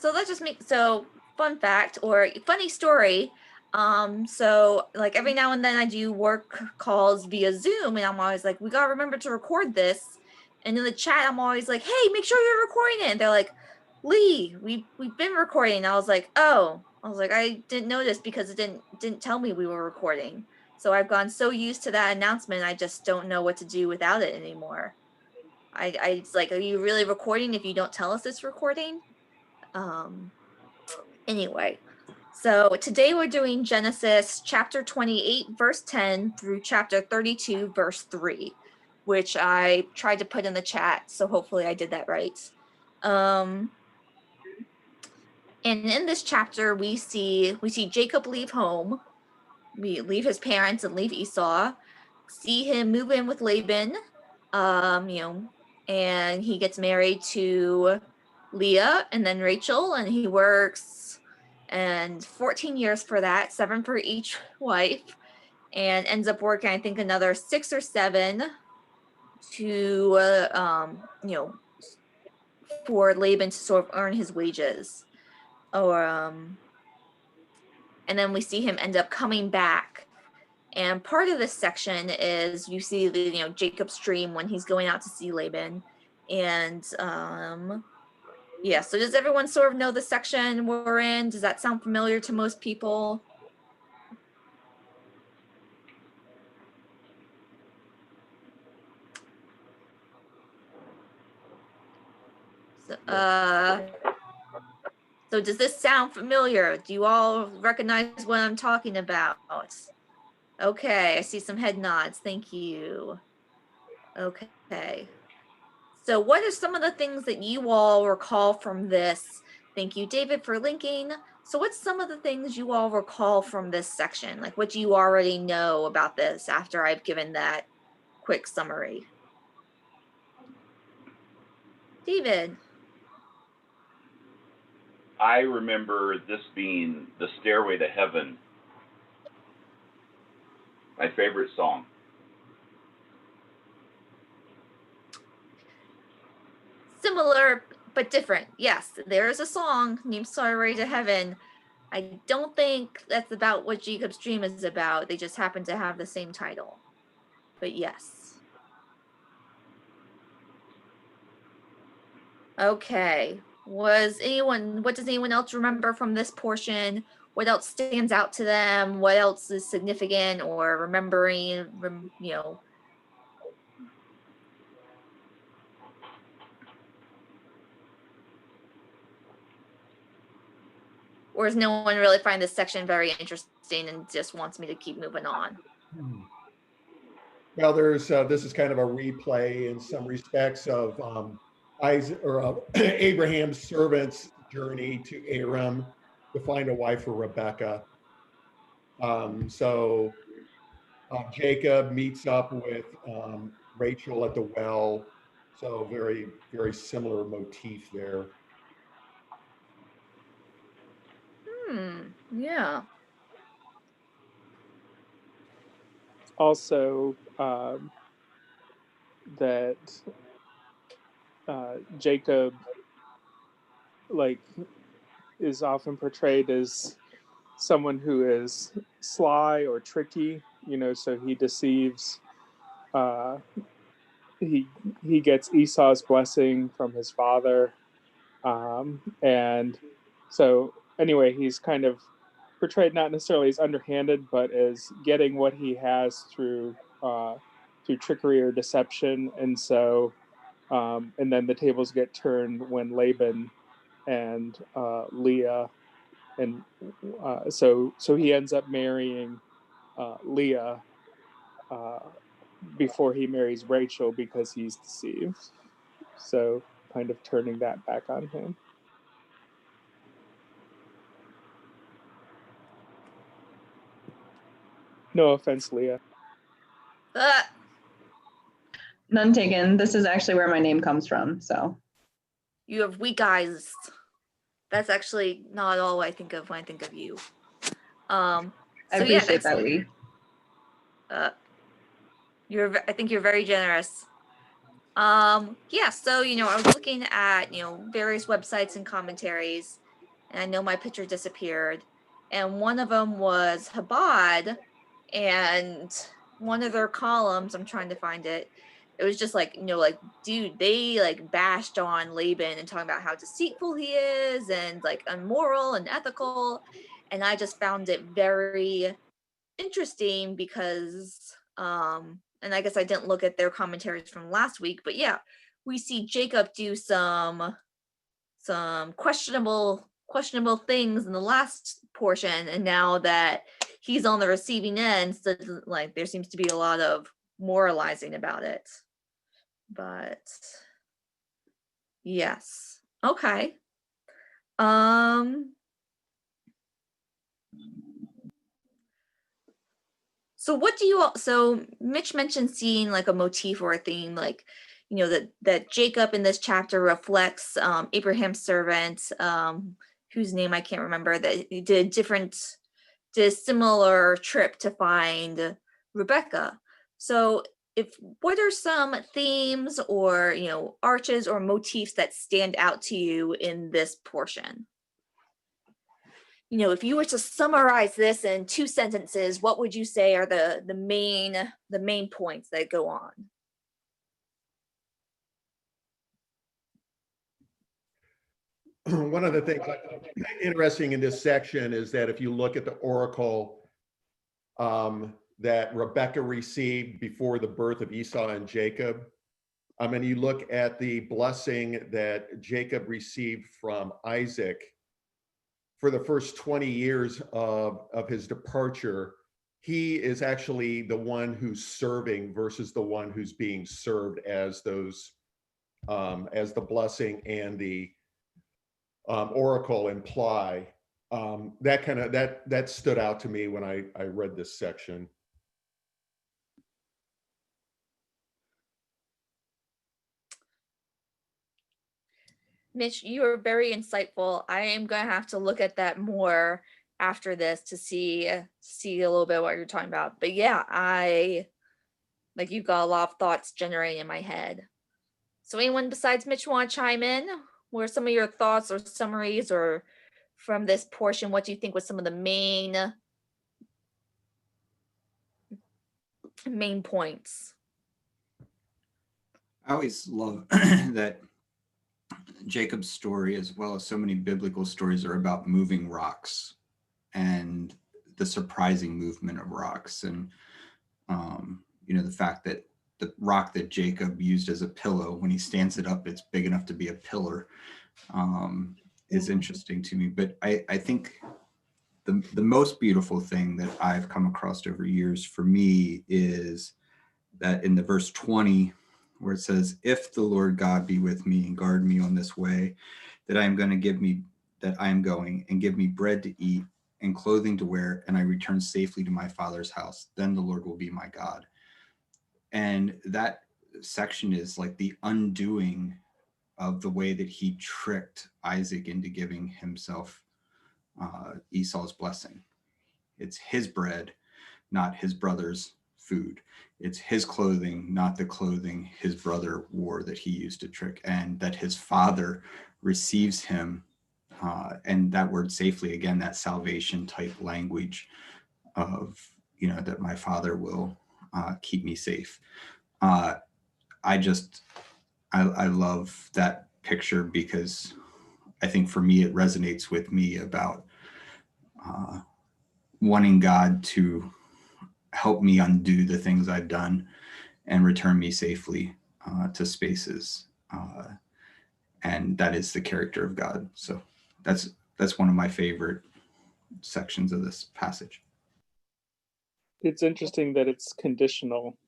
So let's just make, so fun fact or funny story. So like every now and then I do work calls via Zoom and I'm always like, we gotta remember to record this. And in the chat, I'm always like, hey, make sure you're recording it. And they're like, Lee, we've been recording. And I was like, oh, I didn't notice because it didn't tell me we were recording. So I've gone so used to that announcement, I just don't know what to do without it anymore. It's like, are you really recording if you don't tell us it's recording? Anyway, so today we're doing Genesis chapter 28, verse 10 through chapter 32, verse 3, which I tried to put in the chat, so hopefully I did that right. And in this chapter, we see Jacob leave home, we leave his parents and leave Esau, see him move in with Laban, and he gets married to Leah and then Rachel, and he works and 14 years for that, 7 for each wife, and ends up working, I think, another 6 or 7 to, for Laban to sort of earn his wages. And then we see him end up coming back. And part of this section is you see the, Jacob's dream when he's going out to see Laban. And yeah, so does everyone sort of know the section we're in? Does that sound familiar to most people? So does this sound familiar? Do you all recognize what I'm talking about? Okay, I see some head nods. Thank you. Okay. So what are some of the things that you all recall from this? Thank you, David, for linking. So what's some of the things you all recall from this section? Like, what do you already know about this after I've given that quick summary? David. I remember this being the Stairway to Heaven, my favorite song. Similar but different. Yes, there is a song named Stairway to Heaven. I don't think that's about what Jacob's dream is about. They just happen to have the same title. But yes. Okay. What does anyone else remember from this portion? What else stands out to them? What else is significant or remembering, Or does no one really find this section very interesting and just wants me to keep moving on? Well, this is kind of a replay in some respects of Abraham's servant's journey to Aram to find a wife for Rebecca. Jacob meets up with Rachel at the well. So very, very similar motif there. Yeah. Also, that Jacob is often portrayed as someone who is sly or tricky, so he deceives. He gets Esau's blessing from his father, and so anyway, he's kind of portrayed not necessarily as underhanded, but as getting what he has through trickery or deception. And so, and then the tables get turned when Laban and Leah, and so he ends up marrying Leah before he marries Rachel because he's deceived. So kind of turning that back on him. No offense, Leah. None taken. This is actually where my name comes from, so. You have weak eyes. That's actually not all I think of when I think of you. I appreciate that, Lee. I think you're very generous. Yeah, so, I was looking at, various websites and commentaries, and I know my picture disappeared. And one of them was Chabad, and one of their columns, I'm trying to find it. It was just like, like, dude, they like bashed on Laban and talking about how deceitful he is and like immoral and ethical. And I just found it very interesting because and I guess I didn't look at their commentaries from last week, but yeah, we see Jacob do some questionable things in the last portion, and now that he's on the receiving end, so like there seems to be a lot of moralizing about it. But yes, okay. So what do you all, so Mitch mentioned seeing like a motif or a theme, like, that Jacob in this chapter reflects Abraham's servant, whose name I can't remember, that he did a similar trip to find Rebecca. So what are some themes or, arches or motifs that stand out to you in this portion? If you were to summarize this in 2 sentences, what would you say are the main points that go on? One of the things interesting in this section is that if you look at the oracle that Rebecca received before the birth of Esau and Jacob, and you look at the blessing that Jacob received from Isaac for the first 20 years of his departure, he is actually the one who's serving versus the one who's being served as those, as the blessing and the oracle imply. That stood out to me when I read this section. Mitch, you are very insightful. I am going to have to look at that more after this to see a little bit what you're talking about. But yeah, you've got a lot of thoughts generating in my head. So anyone besides Mitch want to chime in? What are some of your thoughts or summaries or from this portion? What do you think was some of the main points? I always love that Jacob's story, as well as so many biblical stories, are about moving rocks and the surprising movement of rocks. And, the fact that the rock that Jacob used as a pillow, when he stands it up, it's big enough to be a pillar, is interesting to me. But I think the most beautiful thing that I've come across over years for me is that in the verse 20, where it says, "If the Lord God be with me and guard me on this way, that I am going and give me bread to eat and clothing to wear, and I return safely to my father's house, then the Lord will be my God." And that section is like the undoing of the way that he tricked Isaac into giving himself Esau's blessing. It's his bread, not his brother's food. It's his clothing, not the clothing his brother wore that he used to trick, and that his father receives him. And that word safely, again, that salvation type language of, that my father will keep me safe. I love that picture because I think for me, it resonates with me about wanting God to help me undo the things I've done and return me safely to spaces. And that is the character of God. So that's one of my favorite sections of this passage. It's interesting that it's conditional.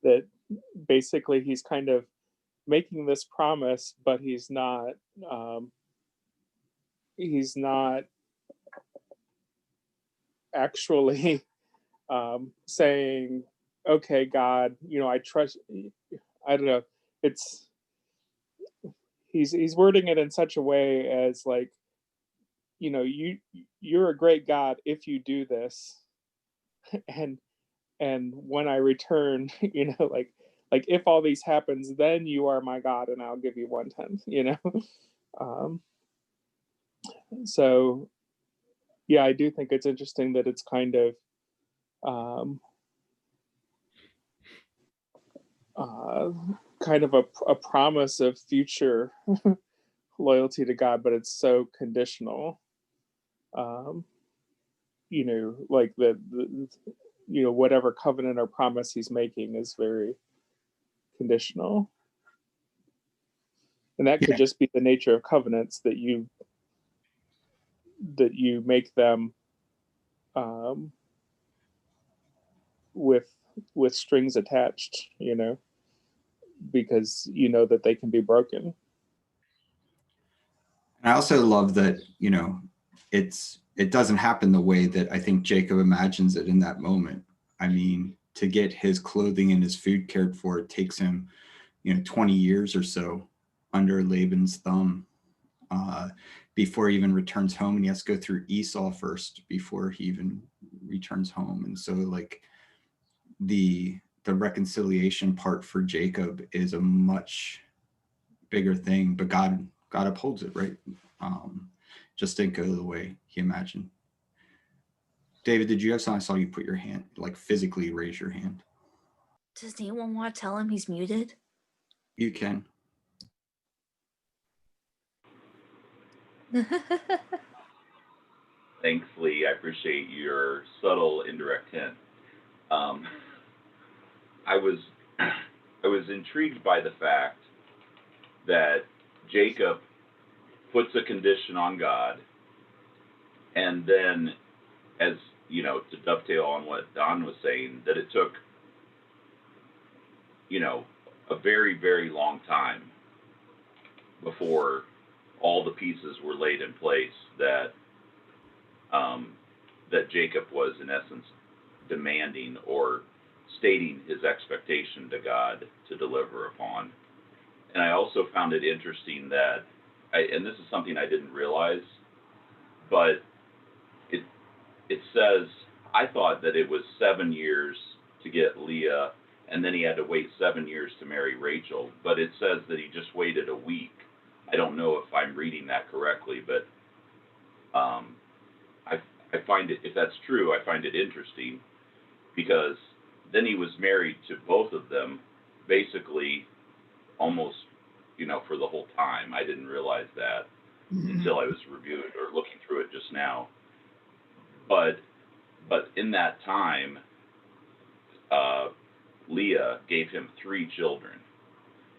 That basically he's kind of making this promise, but he's not actually saying, "Okay, God, I trust." I don't know. He's wording it in such a way as like, you're a great God if you do this, and when I return, like if all these happens, then you are my God, and I'll give you 1/10. So yeah, I do think it's interesting that it's kind of kind of a promise of future loyalty to God, but it's so conditional. You know, like the you know, whatever covenant or promise he's making is very conditional. And that could just be the nature of covenants, that you make them with strings attached, you know, because you know that they can be broken. And I also love that, you know, it doesn't happen the way that I think Jacob imagines it in that moment. I mean, to get his clothing and his food cared for, it takes him, you know, 20 years or so under Laban's thumb before he even returns home, and he has to go through Esau first before he even returns home. And so like the reconciliation part for Jacob is a much bigger thing, but God upholds it, right? Just didn't go the way he imagined. David, did you have something? I saw you put your hand, like physically raise your hand. Does anyone want to tell him he's muted? You can. Thanks, Lee. I appreciate your subtle indirect hint. I was intrigued by the fact that Jacob puts a condition on God, and then, as you know, to dovetail on what Don was saying, that it took, you know, a very, very long time before all the pieces were laid in place that that Jacob was in essence demanding or stating his expectation to God to deliver upon. And I also found it interesting that, and this is something I didn't realize, but it says, I thought that it was 7 years to get Leah, and then he had to wait 7 years to marry Rachel, but it says that he just waited a week. I don't know if I'm reading that correctly, but I find it, if that's true, I find it interesting, because then he was married to both of them basically almost, you know, for the whole time. I didn't realize that until I was reviewing or looking through it just now. But in that time, Leah gave him 3 children,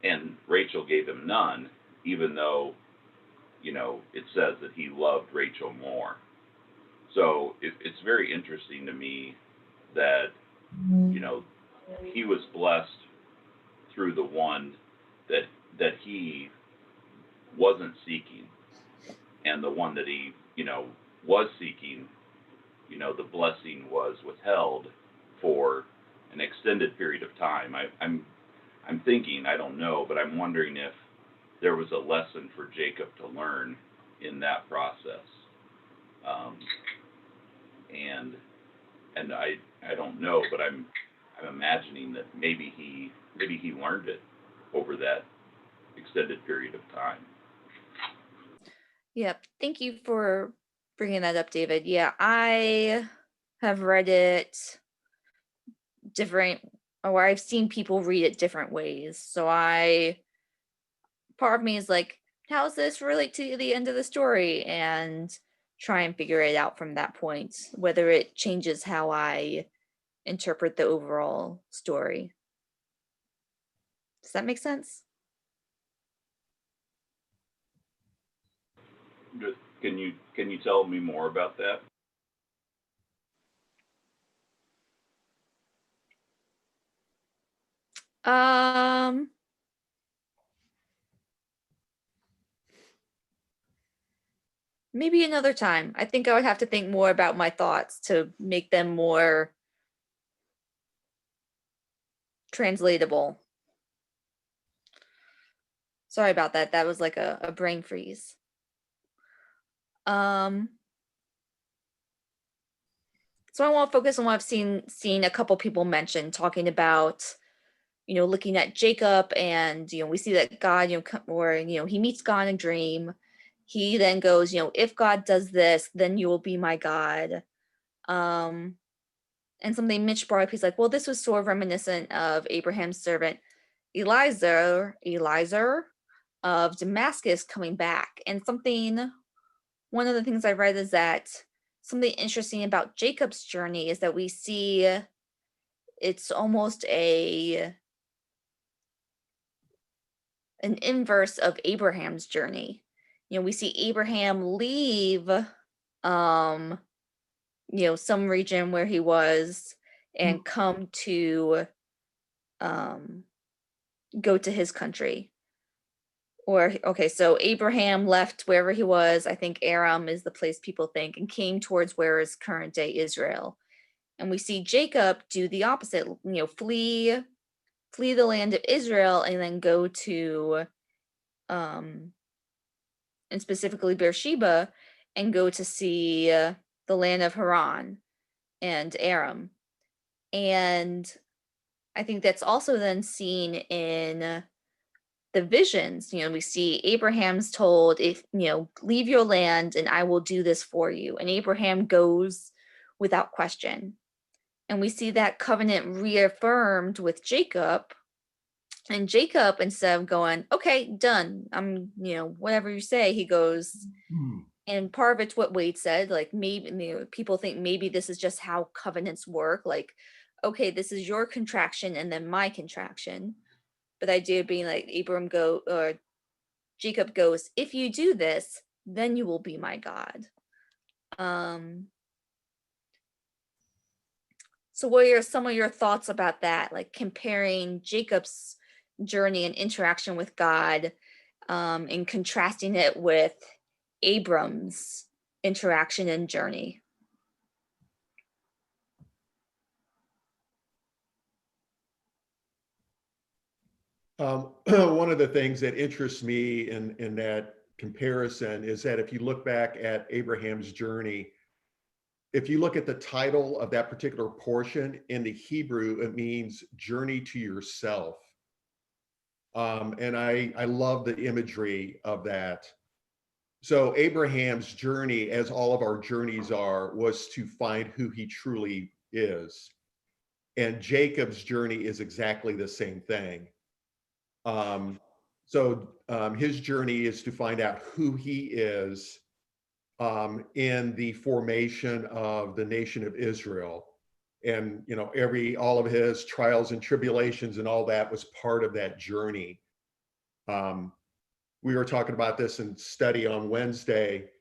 and Rachel gave him none, even though, you know, it says that he loved Rachel more. So it's very interesting to me that, you know, he was blessed through the one that he wasn't seeking, and the one that he, you know, was seeking, you know, the blessing was withheld for an extended period of time. I'm thinking, I don't know, but I'm wondering if there was a lesson for Jacob to learn in that process. And I don't know, but I'm imagining that maybe he learned it over that extended period of time. Yep. Thank you for bringing that up, David. Yeah, I have read it different, or I've seen people read it different ways. So part of me is like, how does this relate to the end of the story? And try and figure it out from that point, whether it changes how I interpret the overall story. Does that make sense? Can you tell me more about that? Maybe another time. I think I would have to think more about my thoughts to make them more translatable. Sorry about that. That was like a brain freeze. So I want to focus on what I've seen a couple people mention, talking about, you know, looking at Jacob, and, you know, we see that God, you know, or, you know, he meets God in a dream. he then goes, if God does this, then you will be my God. And something Mitch brought up, he's like, well, this was sort of reminiscent of Abraham's servant Eliezer of Damascus coming back. And one of the things I read is that something interesting about Jacob's journey is that we see it's almost an inverse of Abraham's journey. We see Abraham leave some region where he was and come to go to his country. So Abraham left wherever he was, I think Aram is the place people think, and came towards where is current day Israel. And we see Jacob do the opposite, flee the land of Israel and then go to and specifically Beersheba, and go to see the land of Haran and Aram. And I think that's also then seen in the visions. We see Abraham's told, if leave your land and I will do this for you. And Abraham goes without question. And we see that covenant reaffirmed with Jacob. And Jacob, instead of going, okay, done, I'm, whatever you say, he goes, and part of it's what Wade said, like maybe people think maybe this is just how covenants work. Like, okay, this is your contraction and then my contraction. But the idea being like Jacob goes, if you do this, then you will be my God. So what are some of your thoughts about that? Like comparing Jacob's journey and interaction with God and contrasting it with Abram's interaction and journey. One of the things that interests me in that comparison is that if you look back at Abraham's journey, if you look at the title of that particular portion in the Hebrew, it means journey to yourself. And I love the imagery of that. So Abraham's journey, as all of our journeys are, was to find who he truly is. And Jacob's journey is exactly the same thing. His journey is to find out who he is in the formation of the nation of Israel. And all of his trials and tribulations and all that was part of that journey. We were talking about this in study on Wednesday,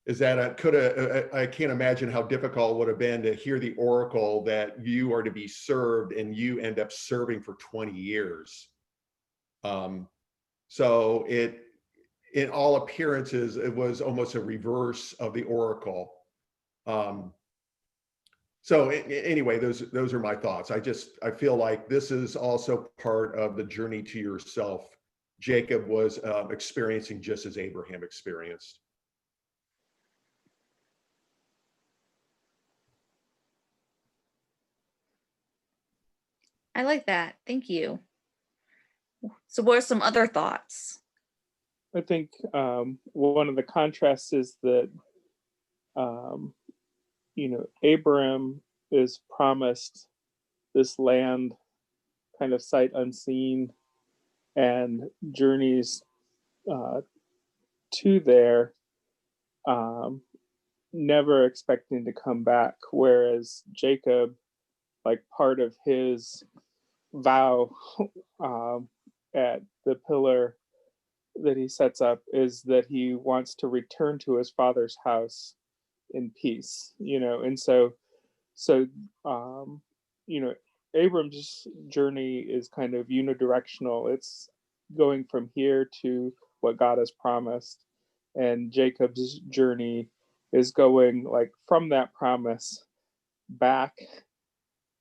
is that I can't imagine how difficult it would have been to hear the oracle that you are to be served and you end up serving for 20 years. So in all appearances, it was almost a reverse of the oracle. Anyway, those are my thoughts. I feel like this is also part of the journey to yourself. Jacob was experiencing just as Abraham experienced. I like that. Thank you. So what are some other thoughts? I think one of the contrasts is that, Abram is promised this land kind of sight unseen and journeys to there, never expecting to come back. Whereas Jacob, like part of his vow at the pillar that he sets up is that he wants to return to his father's house in peace, and so Abram's journey is kind of unidirectional. It's going from here to what God has promised, and Jacob's journey is going like from that promise back,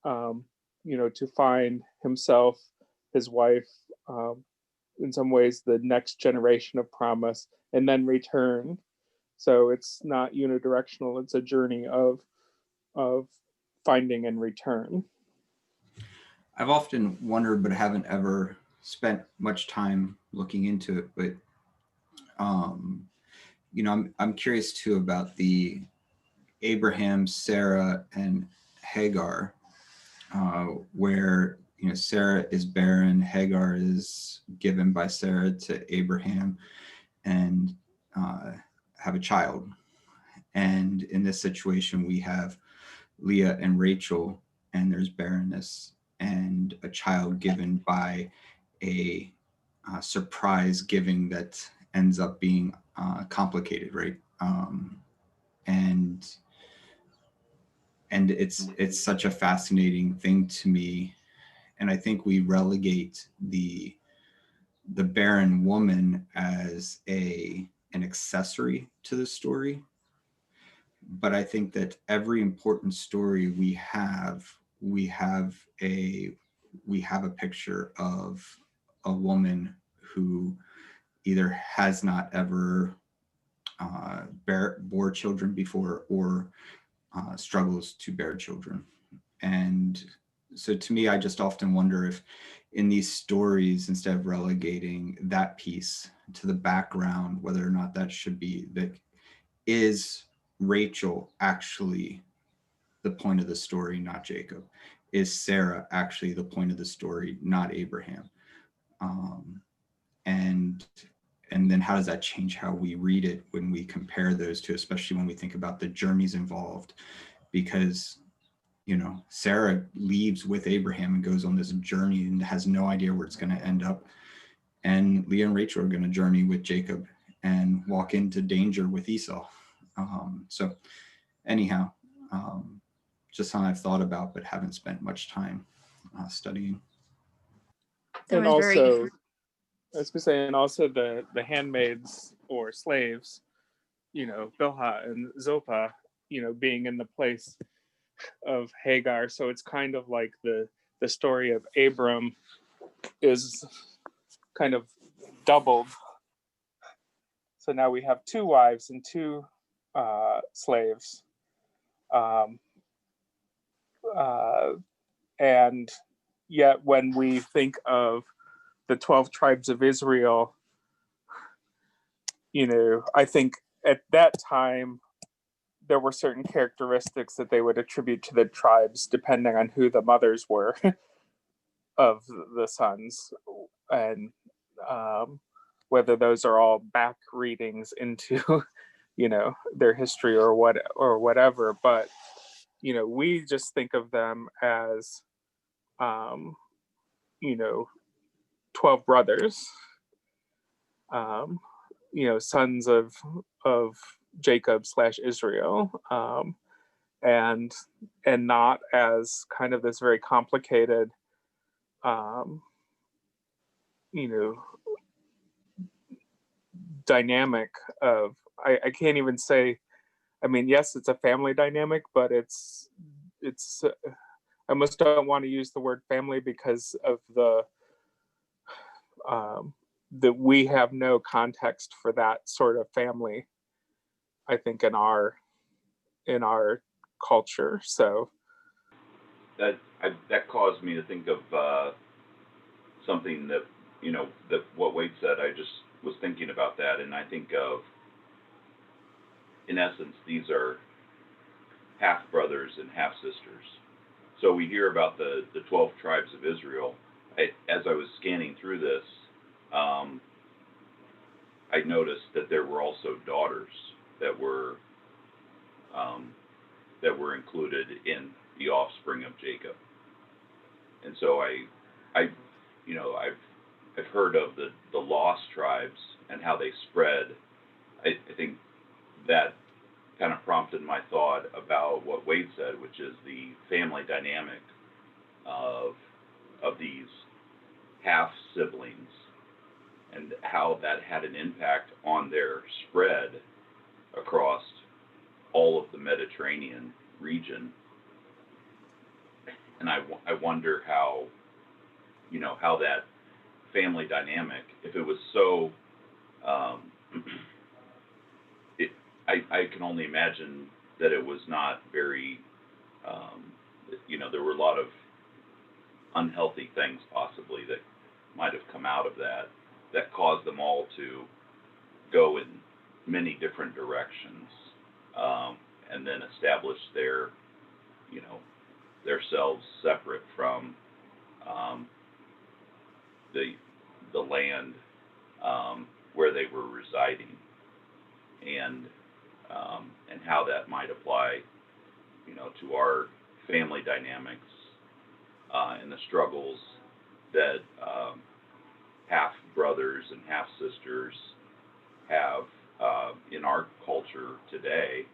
to find himself, his wife, in some ways the next generation of promise, and then return. So it's not unidirectional, it's a journey of finding and return. I've often wondered, but haven't ever spent much time looking into it, but you know, I'm curious too about the Abraham, Sarah, and Hagar, where, you know, Sarah is barren, Hagar is given by Sarah to Abraham and have a child. And in this situation, we have Leah and Rachel, and there's barrenness and a child given by a surprise giving that ends up being complicated, right? And it's such a fascinating thing to me, and I think we relegate the barren woman as an accessory to the story. But I think that every important story we have a picture of a woman who either has not ever bore children before or struggles to bear children. And so to me, I just often wonder if in these stories, instead of relegating that piece to the background, whether or not that should be, that is Rachel actually the point of the story, not Jacob? Is Sarah actually the point of the story, not Abraham? And then how does that change how we read it when we compare those two, especially when we think about the journeys involved? Because, you know, Sarah leaves with Abraham and goes on this journey and has no idea where it's going to end up. And Leah and Rachel are going to journey with Jacob and walk into danger with Esau. So anyhow, just something I've thought about, but haven't spent much time studying. There And was also, very I was gonna say, and also the handmaids or slaves, you know, Bilhah and Zilpah, you know, being in the place of Hagar. So it's kind of like the story of Abram is kind of doubled. So now we have 2 wives and 2 slaves. And yet when we think of the 12 tribes of Israel, you know, I think at that time there were certain characteristics that they would attribute to the tribes depending on who the mothers were of the sons, and whether those are all back readings into you know, their history or whatever. But you know, we just think of them as you know, 12 brothers, you know, sons of Jacob / Israel, and not as kind of this very complicated, you know, dynamic of, I can't even say, I mean, yes, it's a family dynamic, but it's I almost don't want to use the word family because of that we have no context for that sort of family, I think, in our culture. So that caused me to think of something that, you know, that what Wade said. I just was thinking about that, and I think of, in essence, these are half brothers and half sisters. So we hear about the 12 tribes of Israel. As I was scanning through this, I noticed that there were also daughters that were included in the offspring of Jacob. And so I you know, I've heard of the lost tribes and how they spread. I think that kind of prompted my thought about what Wade said, which is the family dynamic of these half siblings and how that had an impact on their spread across all of the Mediterranean region. And I wonder how, you know, how that family dynamic, if it was so, I can only imagine that it was not very, you know, there were a lot of unhealthy things possibly that might have come out of that caused them all to go and many different directions, and then establish their, you know, themselves separate from the land where they were residing, and how that might apply, you know, to our family dynamics and the struggles that half brothers and half sisters have in our culture today,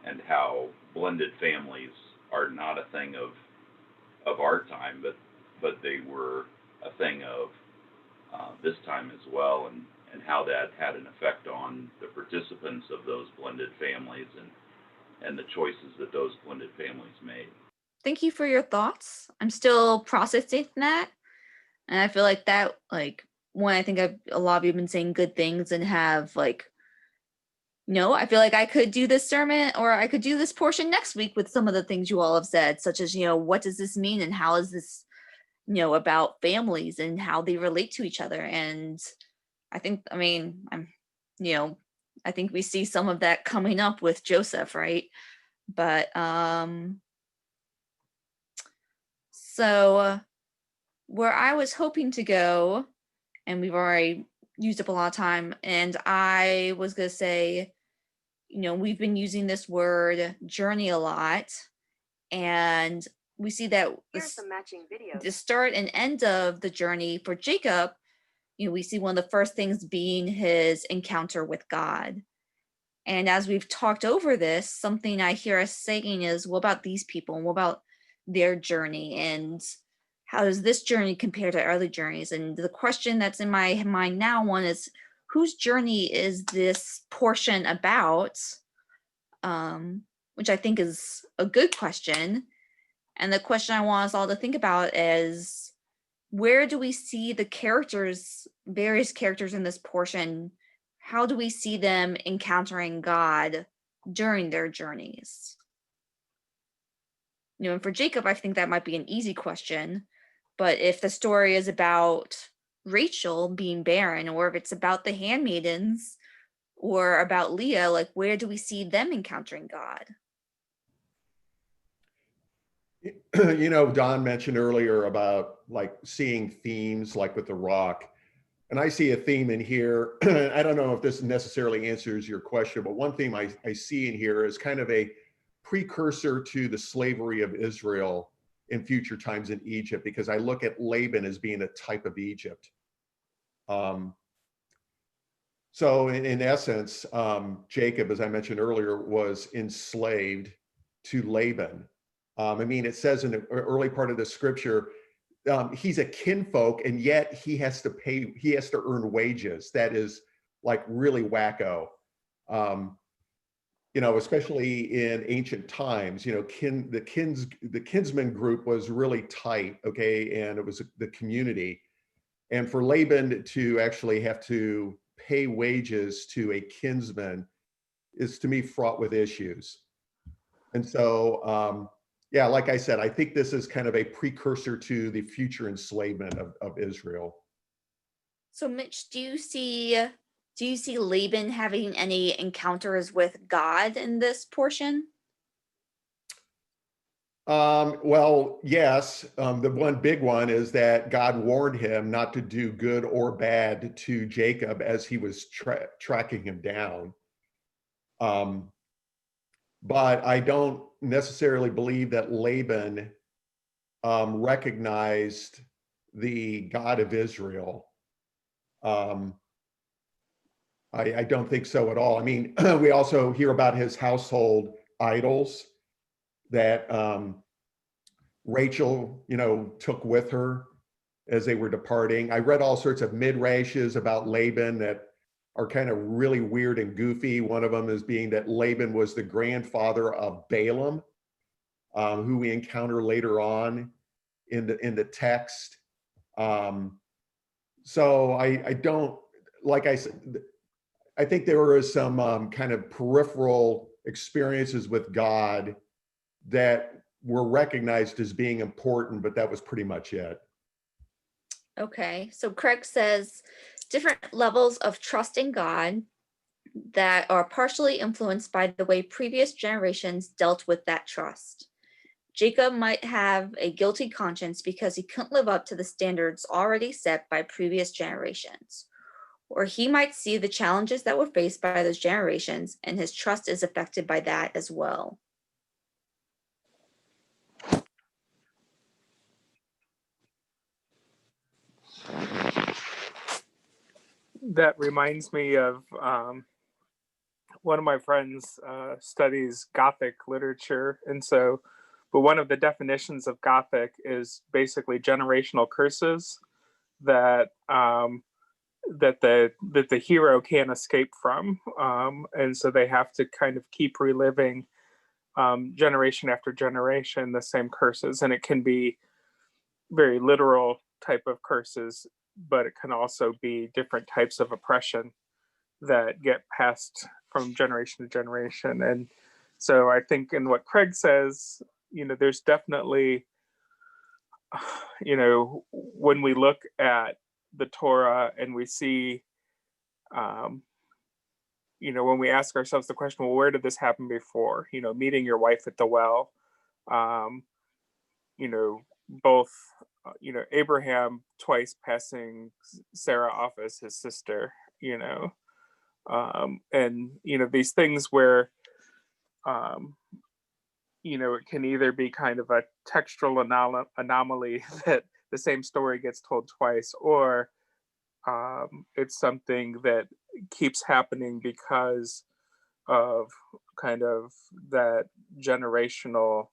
and how blended families are not a thing of our time, but they were a thing of this time as well, and how that had an effect on the participants of those blended families, and the choices that those blended families made. Thank you for your thoughts. I'm still processing that. And I feel like that, like, when I think a lot of you have been saying good things and have, like, I feel like I could do this sermon, or I could do this portion next week with some of the things you all have said, such as, what does this mean, and how is this, about families and how they relate to each other. And I think, I think we see some of that coming up with Joseph, right? But so where I was hoping to go, and we've already used up a lot of time, and I was going to say, we've been using this word journey a lot, and we see that the start and end of the journey for Jacob, we see one of the first things being his encounter with God. And as we've talked over this, something I hear us saying is, what about these people, and what about their journey, and how does this journey compare to early journeys? And the question that's in my mind now, one is, whose journey is this portion about? Which I think is a good question. And the question I want us all to think about is, where do we see the characters, various characters in this portion? How do we see them encountering God during their journeys? And for Jacob, I think that might be an easy question. But if the story is about Rachel being barren, or if it's about the handmaidens, or about Leah, like, where do we see them encountering God? Don mentioned earlier about like seeing themes like with the rock. And I see a theme in here. I don't know if this necessarily answers your question, but one theme I see in here is kind of a precursor to the slavery of Israel in future times in Egypt, because I look at Laban as being a type of Egypt. So in essence, Jacob, as I mentioned earlier, was enslaved to Laban. It says in the early part of the scripture, he's a kinfolk, and yet he has to earn wages. That is like really wacko. Especially in ancient times, the kinsman group was really tight, okay, and it was the community. And for Laban to actually have to pay wages to a kinsman is, to me, fraught with issues. And so, like I said, I think this is kind of a precursor to the future enslavement of Israel. So Mitch, do you see Laban having any encounters with God in this portion? Well, yes. The one big one is that God warned him not to do good or bad to Jacob as he was tracking him down. But I don't necessarily believe that Laban recognized the God of Israel. I don't think so at all. We also hear about his household idols that Rachel, took with her as they were departing. I read all sorts of midrashes about Laban that are kind of really weird and goofy. One of them is being that Laban was the grandfather of Balaam, who we encounter later on in the text. So I don't, like I said, I think there is some kind of peripheral experiences with God that were recognized as being important, but that was pretty much it. Okay, so Craig says different levels of trusting God. that are partially influenced by the way previous generations dealt with that trust. Jacob might have a guilty conscience because he couldn't live up to the standards already set by previous generations. Or he might see the challenges that were faced by those generations, and his trust is affected by that as well. That reminds me of one of my friends studies Gothic literature, and so, but one of the definitions of Gothic is basically generational curses that that the hero can't escape from, and so they have to kind of keep reliving generation after generation the same curses, and it can be very literal type of curses, but it can also be different types of oppression that get passed from generation to generation. And so I think in what Craig says, there's definitely, when we look at the Torah and we see, when we ask ourselves the question, well, where did this happen before? Meeting your wife at the well, both, Abraham twice passing Sarah off as his sister, and these things where it can either be kind of a textual anomaly that the same story gets told twice, or it's something that keeps happening because of kind of that generational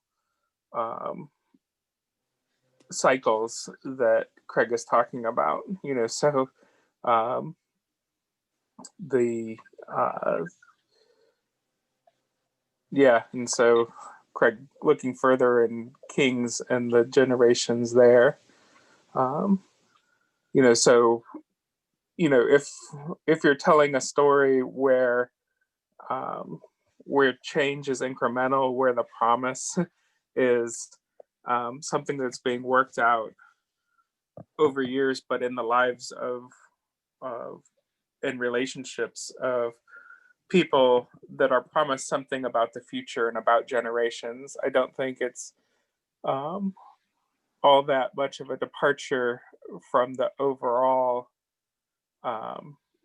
cycles that Craig is talking about. So and so Craig looking further in Kings and the generations there, so if you're telling a story where change is incremental, where the promise is something that's being worked out over years, but in the lives of in relationships of people that are promised something about the future and about generations, I don't think it's all that much of a departure from the overall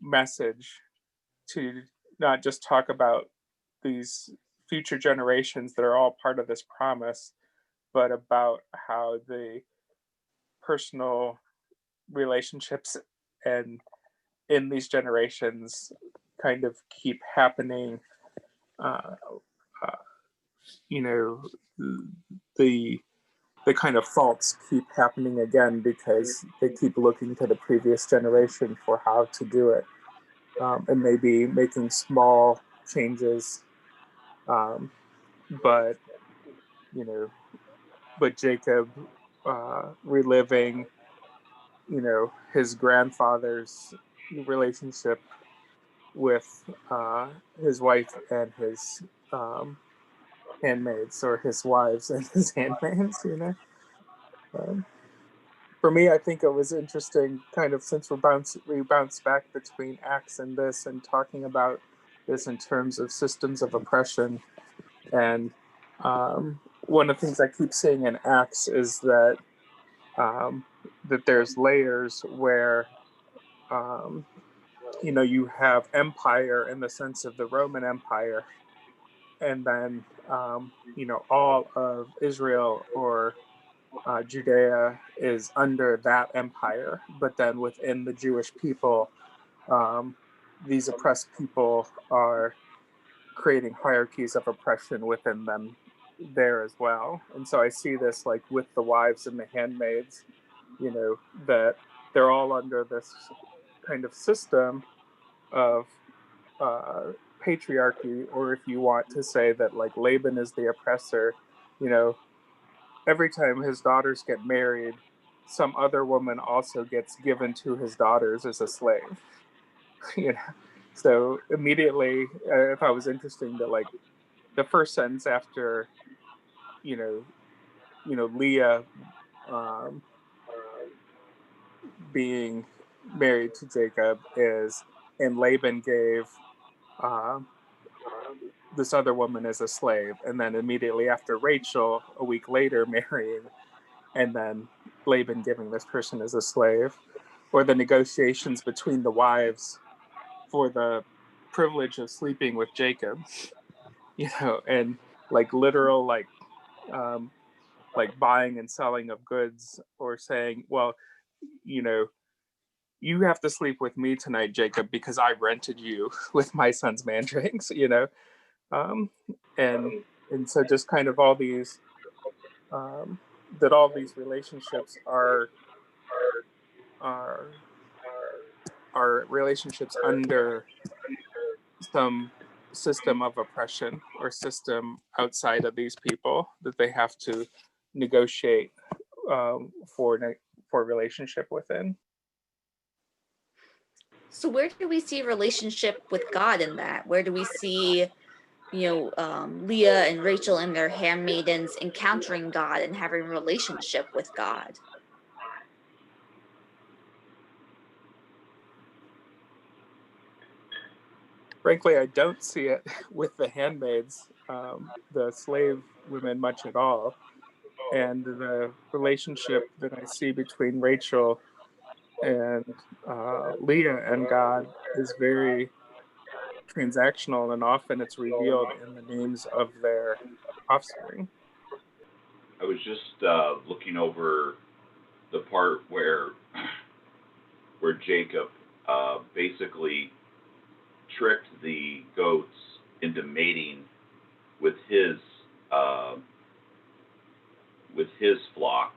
message to not just talk about these future generations that are all part of this promise, but about how the personal relationships and in these generations kind of keep happening. The kind of faults keep happening again because they keep looking to the previous generation for how to do it, and maybe making small changes, but Jacob reliving his grandfather's relationship with his wife and his handmaids, or his wives and his handmaids. For me, I think it was interesting, kind of, since we bounce back between Acts and this, and talking about this in terms of systems of oppression. And one of the things I keep seeing in Acts is that that there's layers where you have empire in the sense of the Roman Empire, and then all of Israel or Judea is under that empire, but then within the Jewish people, these oppressed people are creating hierarchies of oppression within them there as well. And so I see this like with the wives and the handmaids, that they're all under this kind of system of patriarchy, or if you want to say that like Laban is the oppressor, every time his daughters get married, some other woman also gets given to his daughters as a slave. So immediately, I thought it was interesting that like the first sentence after, Leah being married to Jacob is, and Laban gave uh, this other woman is a slave, and then immediately after Rachel, a week later, marrying, and then Laban giving this person as a slave, or the negotiations between the wives for the privilege of sleeping with Jacob, and like literal like buying and selling of goods, or saying, well, you know, you have to sleep with me tonight, Jacob, because I rented you with my son's mandrakes, um, and so just kind of all these that all these relationships are are relationships under some system of oppression or system outside of these people that they have to negotiate for relationship within. So where do we see relationship with God in that? Where do we see, Leah and Rachel and their handmaidens encountering God and having a relationship with God? Frankly, I don't see it with the handmaids, the slave women, much at all. And the relationship that I see between Rachel and Leah and God is very transactional, and often it's revealed in the names of their offspring. I was just looking over the part where Jacob basically tricked the goats into mating with his flock,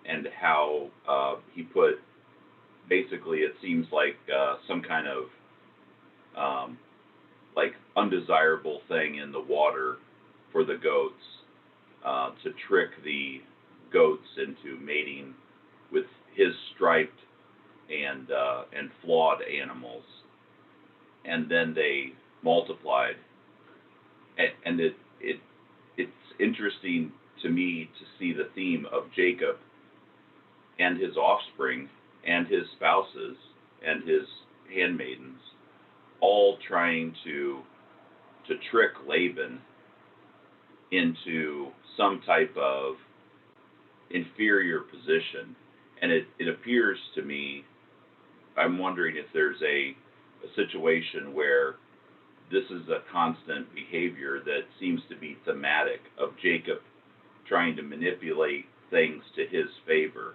and how he put, basically, it seems like some kind of like undesirable thing in the water for the goats, to trick the goats into mating with his striped and flawed animals, and then they multiplied. And it's interesting to me to see the theme of Jacob and his offspring and his spouses and his handmaidens all trying to trick Laban into some type of inferior position. And it appears to me, I'm wondering if there's a situation where this is a constant behavior that seems to be thematic of Jacob trying to manipulate things to his favor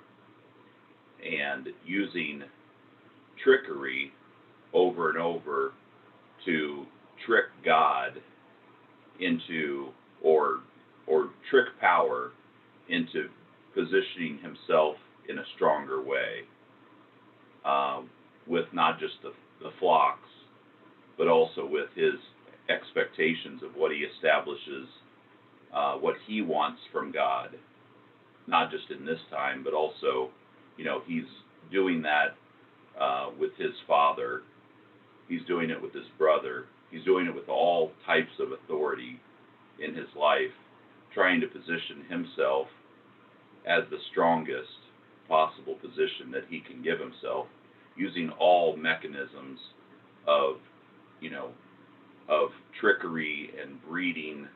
and using trickery over and over to trick God into, or trick power into positioning himself in a stronger way, with not just the flocks, but also with his expectations of what he establishes, what he wants from God, not just in this time, but also, he's doing that with his father. He's doing it with his brother. He's doing it with all types of authority in his life, trying to position himself as the strongest possible position that he can give himself, using all mechanisms of, of trickery and breeding,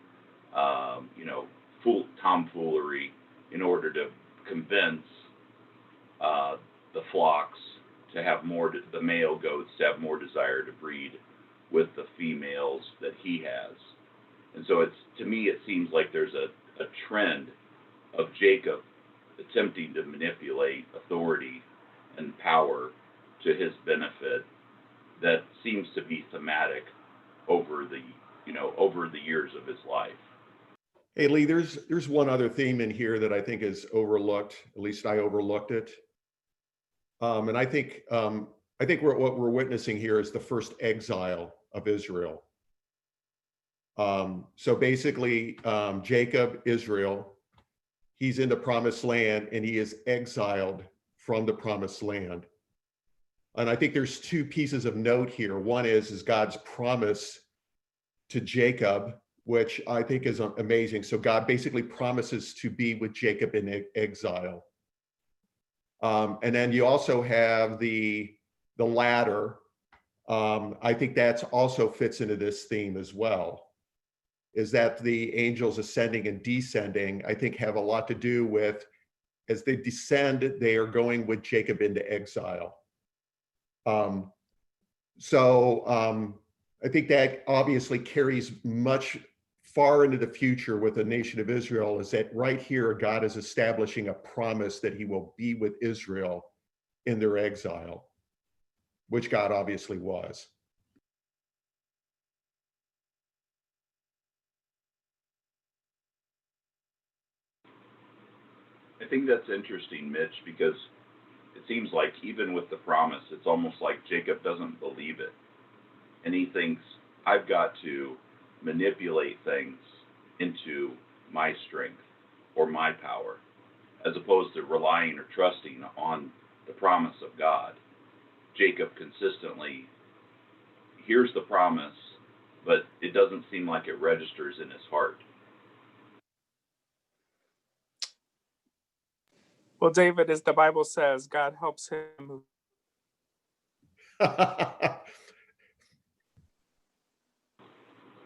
tomfoolery, in order to convince the flocks to have more, the male goats to have more desire to breed with the females that he has. And so to me, it seems like there's a trend of Jacob attempting to manipulate authority and power to his benefit that seems to be thematic over the years of his life. Hey, Lee, there's one other theme in here that I think is overlooked. At least I overlooked it. And I think what we're witnessing here is the first exile of Israel. So basically, Jacob, Israel, he's in the promised land and he is exiled from the promised land. And I think there's two pieces of note here. One is God's promise to Jacob, which I think is amazing. So God basically promises to be with Jacob in exile. And then you also have the ladder I think that's also fits into this theme as well, is that the angels ascending and descending, I think, have a lot to do with, as they descend, they are going with Jacob into exile. I think that obviously carries much far into the future with the nation of Israel, is that right here, God is establishing a promise that he will be with Israel in their exile, which God obviously was. I think that's interesting, Mitch, because it seems like even with the promise, it's almost like Jacob doesn't believe it. And he thinks, I've got to manipulate things into my strength or my power, as opposed to relying or trusting on the promise of God. Jacob consistently hears the promise, but it doesn't seem like it registers in his heart. Well, David, as the Bible says, God helps him who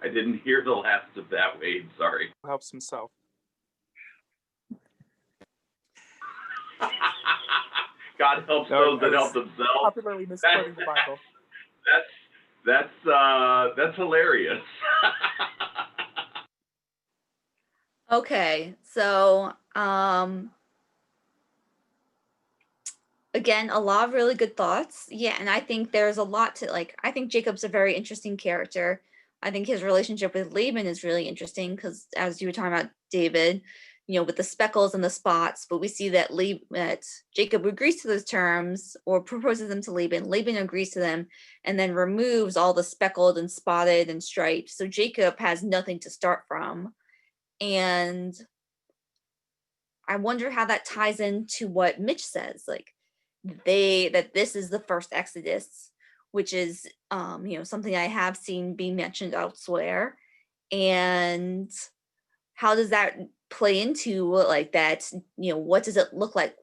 I didn't hear the last of that, Wade. Sorry. helps himself. God helps those that help themselves. Popularly misquoting the Bible. That's hilarious. Okay, so again, a lot of really good thoughts. Yeah, and I think there's a lot to like. I think Jacob's a very interesting character. I think his relationship with Laban is really interesting because, as you were talking about David, with the speckles and the spots, but we see that that Jacob agrees to those terms or proposes them to Laban. Laban agrees to them and then removes all the speckled and spotted and striped. So Jacob has nothing to start from. And I wonder how that ties into what Mitch says, like that this is the first Exodus, which is something I have seen being mentioned elsewhere. And how does that play into like that? What does it look like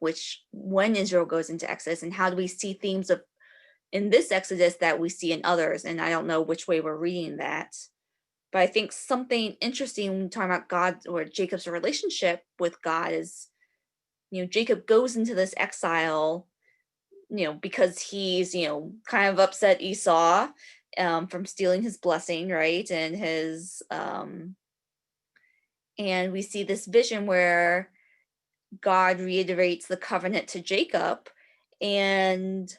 when Israel goes into Exodus, and how do we see themes of in this Exodus that we see in others? And I don't know which way we're reading that. But I think something interesting when talking about God or Jacob's relationship with God is, Jacob goes into this exile, because he's, kind of upset Esau from stealing his blessing, right? And his, and we see this vision where God reiterates the covenant to Jacob. And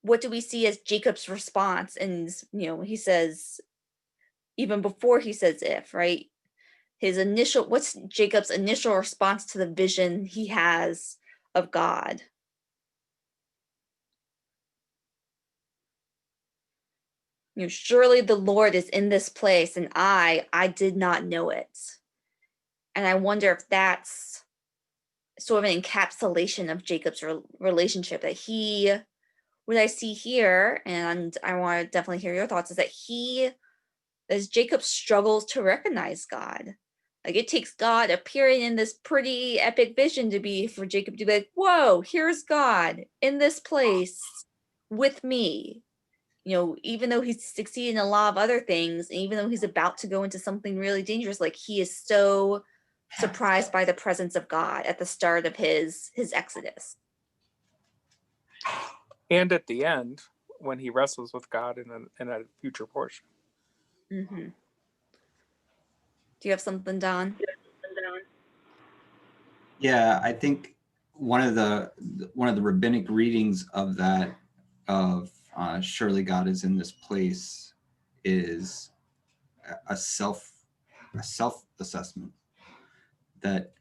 what do we see as Jacob's response? And, he says, even before he says if, right? What's Jacob's initial response to the vision he has of God? Surely the Lord is in this place, and I did not know it. And I wonder if that's sort of an encapsulation of Jacob's relationship, that what I see here, and I want to definitely hear your thoughts, is that as Jacob struggles to recognize God. Like, it takes God appearing in this pretty epic vision for Jacob to be like, whoa, here's God in this place with me. Even though he's succeeded in a lot of other things, and even though he's about to go into something really dangerous, like he is so surprised by the presence of God at the start of his Exodus. And at the end, when he wrestles with God in a future portion. Mm-hmm. Do you have something, Don? Yeah, I think one of the rabbinic readings of that, surely God is in this place, is a self assessment, that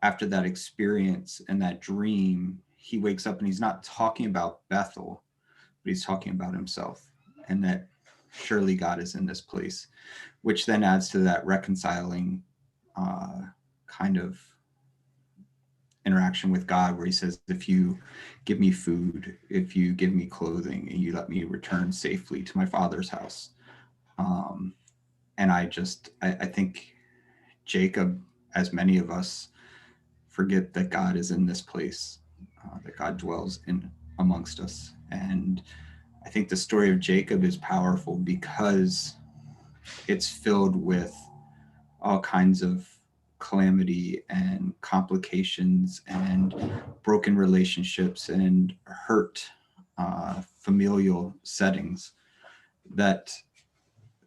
after that experience and that dream, he wakes up and he's not talking about Bethel, but he's talking about himself, and that surely God is in this place, which then adds to that reconciling kind of interaction with God, where he says, if you give me food, if you give me clothing, and you let me return safely to my father's house. And I think Jacob, as many of us, forget that God is in this place, that God dwells in amongst us. And I think the story of Jacob is powerful because it's filled with all kinds of calamity and complications and broken relationships and hurt familial settings, that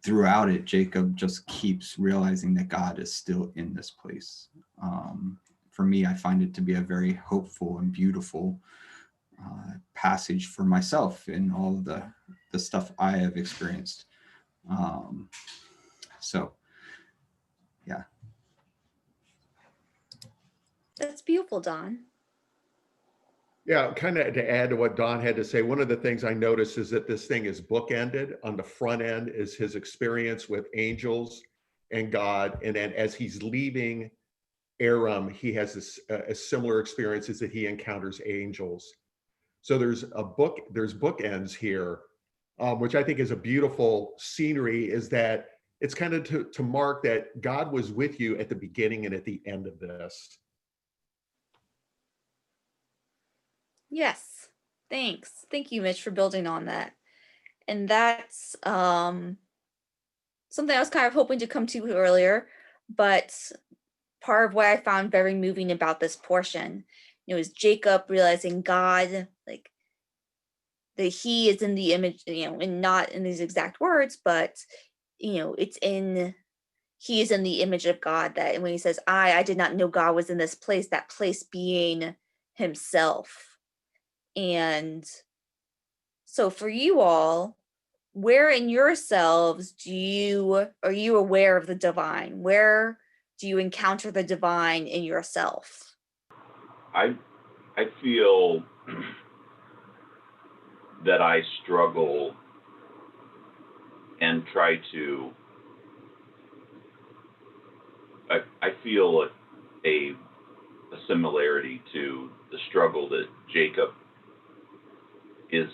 throughout it, Jacob just keeps realizing that God is still in this place. For me, I find it to be a very hopeful and beautiful passage for myself in all of the stuff I have experienced. So, yeah. That's beautiful, Don. Yeah, kind of to add to what Don had to say, one of the things I noticed is that this thing is bookended. On the front end is his experience with angels and God. And then as he's leaving Aram, he has this a similar experiences that he encounters angels. So there's bookends here, which I think is a beautiful scenery, is that it's kind of to mark that God was with you at the beginning and at the end of this. Yes, thanks. Thank you, Mitch, for building on that. And that's something I was kind of hoping to come to earlier, but part of what I found very moving about this portion, is Jacob realizing God, like, that he is in the image, and not in these exact words, but it's in, he is in the image of God. That when he says, I did not know God was in this place, that place being himself. And so for you all, where in yourselves are you aware of the divine? Where do you encounter the divine in yourself? I feel that I struggle and try to. I feel a similarity to the struggle that Jacob is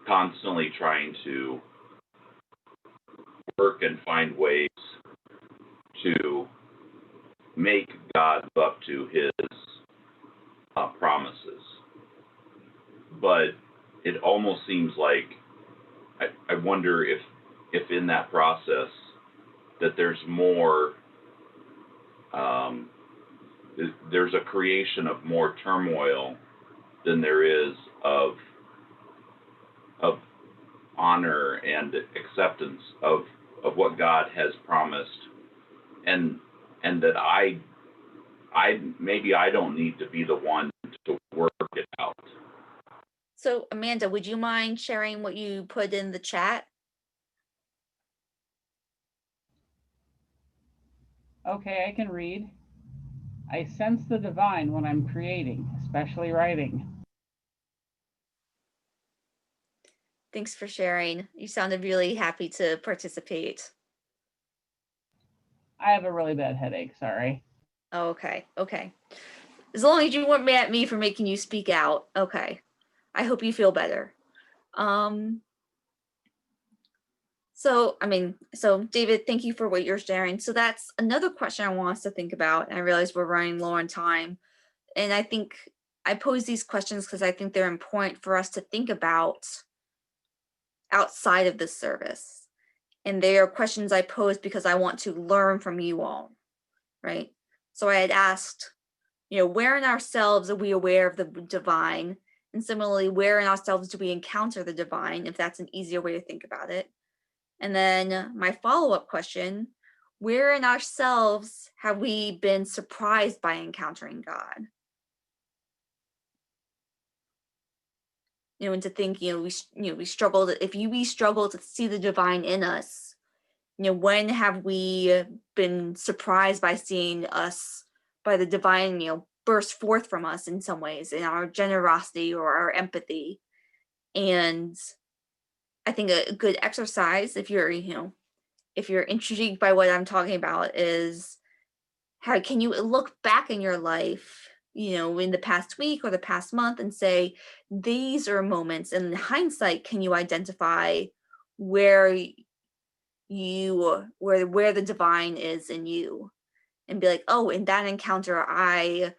constantly trying to work and find ways to make God live up to his promises. But it almost seems like I wonder if in that process that there's more, there's a creation of more turmoil than there is of honor and acceptance of what God has promised, and that I maybe I don't need to be the one to work it out. So Amanda, would you mind sharing what you put in the chat? Okay, I can read. I sense the divine when I'm creating, especially writing. Thanks for sharing. You sounded really happy to participate. I have a really bad headache, sorry. Oh, okay. As long as you weren't mad at me for making you speak out. Okay. I hope you feel better. So David, thank you for what you're sharing. So that's another question I want us to think about. And I realize we're running low on time. And I think I pose these questions because I think they're important for us to think about outside of this service. And they are questions I pose because I want to learn from you all, right? So I had asked, where in ourselves are we aware of the divine? And similarly, where in ourselves do we encounter the divine, if that's an easier way to think about it? And then my follow-up question, where in ourselves have we been surprised by encountering God? And to think, we struggled, we struggle to see the divine in us, when have we been surprised by seeing us, by the divine, burst forth from us in some ways, in our generosity or our empathy? And I think a good exercise, if you're intrigued by what I'm talking about, is how can you look back in your life, in the past week or the past month, and say, these are moments, and in hindsight, can you identify where the divine is in you, and be like, oh, in that encounter, I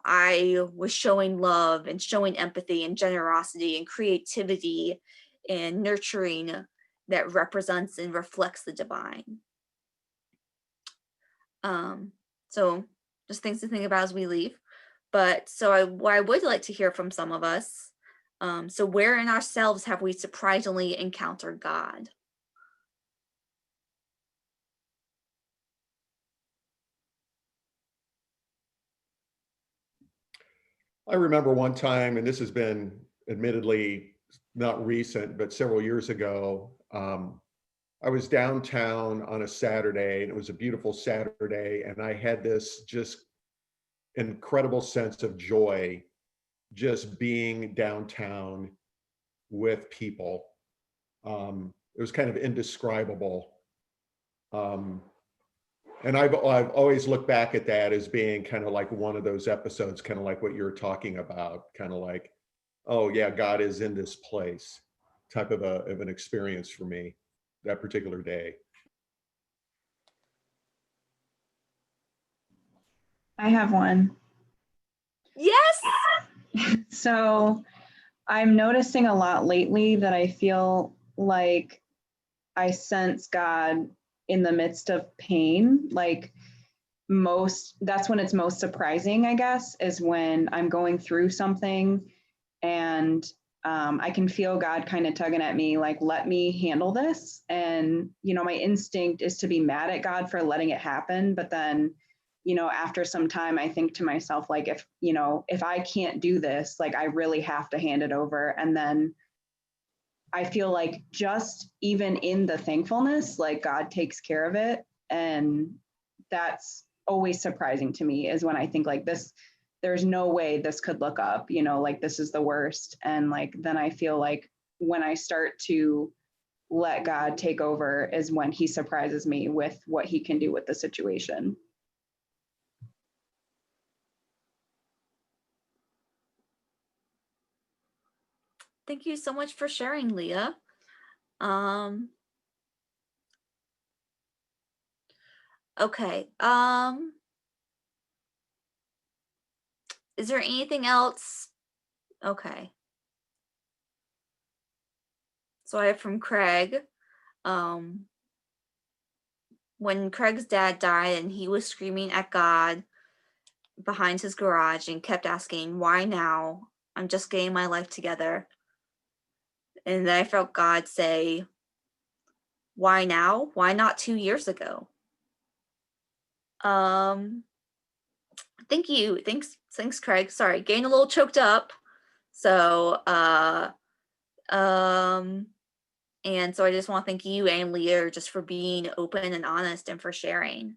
I was showing love and showing empathy and generosity and creativity and nurturing that represents and reflects the divine. So just things to think about as we leave. But so what I would like to hear from some of us. So where in ourselves have we surprisingly encountered God? I remember one time, and this has been admittedly not recent, but several years ago. I was downtown on a Saturday, and it was a beautiful Saturday, and I had this just incredible sense of joy just being downtown with people. It was kind of indescribable. And I've always looked back at that as being kind of like one of those episodes, kind of like what you're talking about, kind of like, oh yeah, God is in this place, type of an experience for me that particular day. I have one. Yes. So I'm noticing a lot lately that I feel like I sense God in the midst of pain. Like that's when it's most surprising, I guess, is when I'm going through something and I can feel God kind of tugging at me, like, let me handle this. And, my instinct is to be mad at God for letting it happen. But then, after some time, I think to myself, like, if I can't do this, like, I really have to hand it over. And then I feel like just even in the thankfulness, like, God takes care of it. And that's always surprising to me, is when I think like this, there's no way this could look up, like, this is the worst. And like, then I feel like when I start to let God take over is when he surprises me with what he can do with the situation. Thank you so much for sharing, Leah. Okay. Is there anything else? Okay. So I have from Craig. When Craig's dad died and he was screaming at God behind his garage and kept asking, why now? I'm just getting my life together. And then I felt God say, why now? Why not 2 years ago? Thank you. Thanks, Craig. Sorry, getting a little choked up. So, and so I just want to thank you and Leah just for being open and honest and for sharing.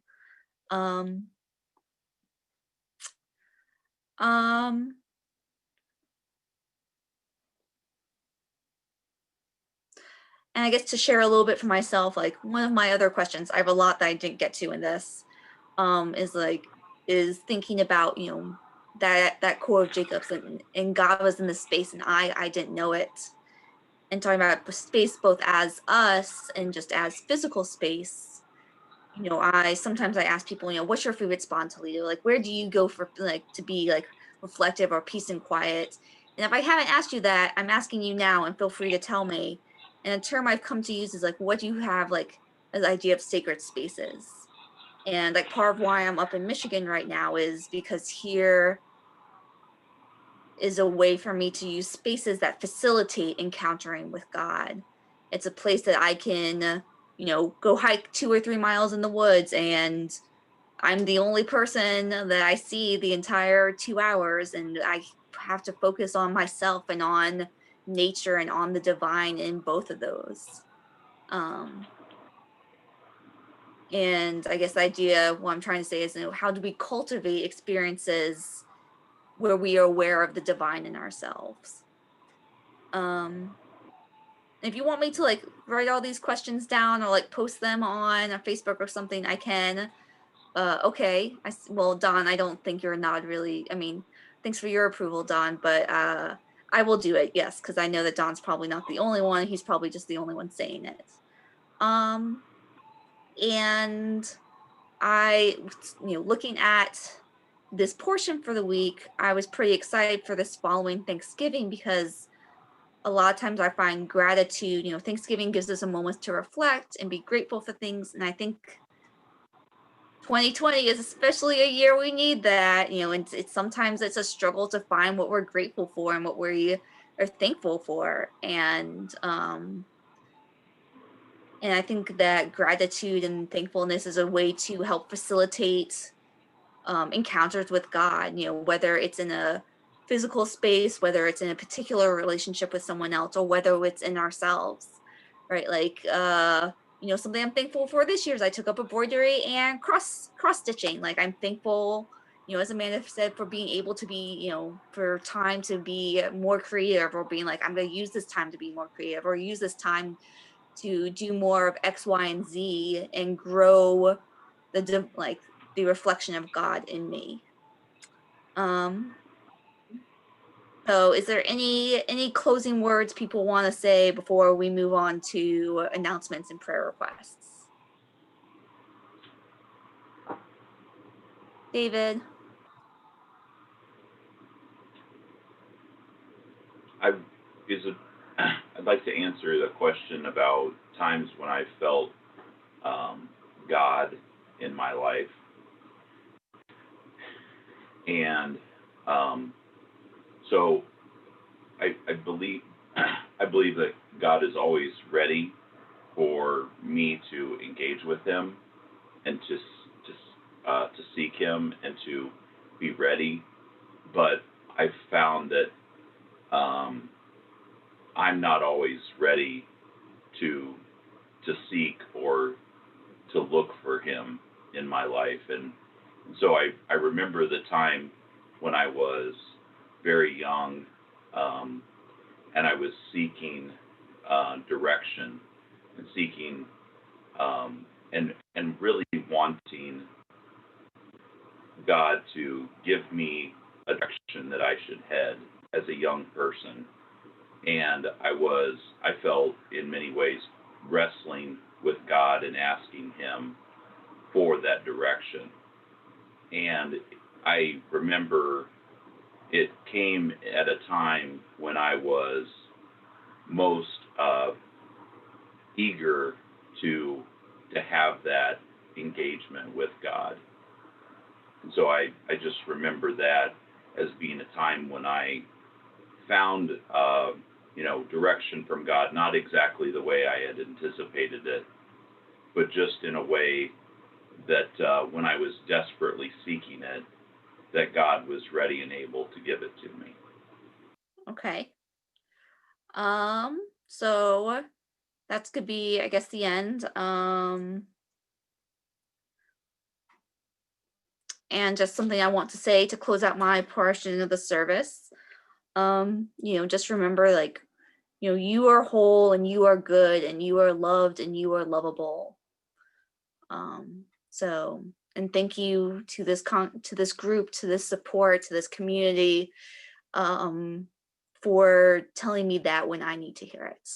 And I guess to share a little bit for myself, like one of my other questions, I have a lot that I didn't get to in this, is thinking about, that core of Jacob's and God was in this space and I didn't know it. And talking about space both as us and just as physical space. Sometimes I ask people, what's your favorite spot to lead? Like, where do you go for like to be like reflective or peace and quiet? And if I haven't asked you that, I'm asking you now, and feel free to tell me. And a term I've come to use is like, what do you have like as idea of sacred spaces? And like part of why I'm up in Michigan right now is because here is a way for me to use spaces that facilitate encountering with God. It's a place that I can, go hike 2 or 3 miles in the woods and I'm the only person that I see the entire 2 hours, and I have to focus on myself and on nature and on the divine in both of those. And I guess the idea, what I'm trying to say is, how do we cultivate experiences where we are aware of the divine in ourselves? If you want me to like write all these questions down or like post them on a Facebook or something, I can. Okay. Well, Don, I don't think you're not really. I mean, thanks for your approval, Don, but I will do it. Yes, because I know that Don's probably not the only one. He's probably just the only one saying it. And I, looking at this portion for the week, I was pretty excited for this following Thanksgiving, because a lot of times I find gratitude, Thanksgiving gives us a moment to reflect and be grateful for things. And I think 2020 is especially a year we need that, and it's sometimes it's a struggle to find what we're grateful for and what we are thankful for. And I think that gratitude and thankfulness is a way to help facilitate encounters with God, whether it's in a physical space, whether it's in a particular relationship with someone else, or whether it's in ourselves, right? Like, something I'm thankful for this year is I took up embroidery and cross stitching. Like, I'm thankful, as Amanda said, for being able to be, for time to be more creative, or being like, I'm going to use this time to be more creative, or use this time to do more of X, Y, and Z, and grow the reflection of God in me. So is there any closing words people want to say before we move on to announcements and prayer requests? David? I'd like to answer the question about times when I felt God in my life. And so I believe that God is always ready for me to engage with Him, and to seek Him and to be ready. But I've found that I'm not always ready to seek or to look for Him in my life. And so I remember the time when I was very young, and I was seeking direction, and seeking and really wanting God to give me a direction that I should head as a young person. And I felt in many ways wrestling with God and asking Him for that direction. And I remember it came at a time when I was most eager to have that engagement with God. And so I just remember that as being a time when I found direction from God, not exactly the way I had anticipated it, but just in a way that when I was desperately seeking it, that God was ready and able to give it to me. Okay. So that's could be, I guess, the end. And just something I want to say to close out my portion of the service. Just remember, you are whole, and you are good, and you are loved, and you are lovable. And thank you to this group, to this support, to this community, for telling me that when I need to hear it.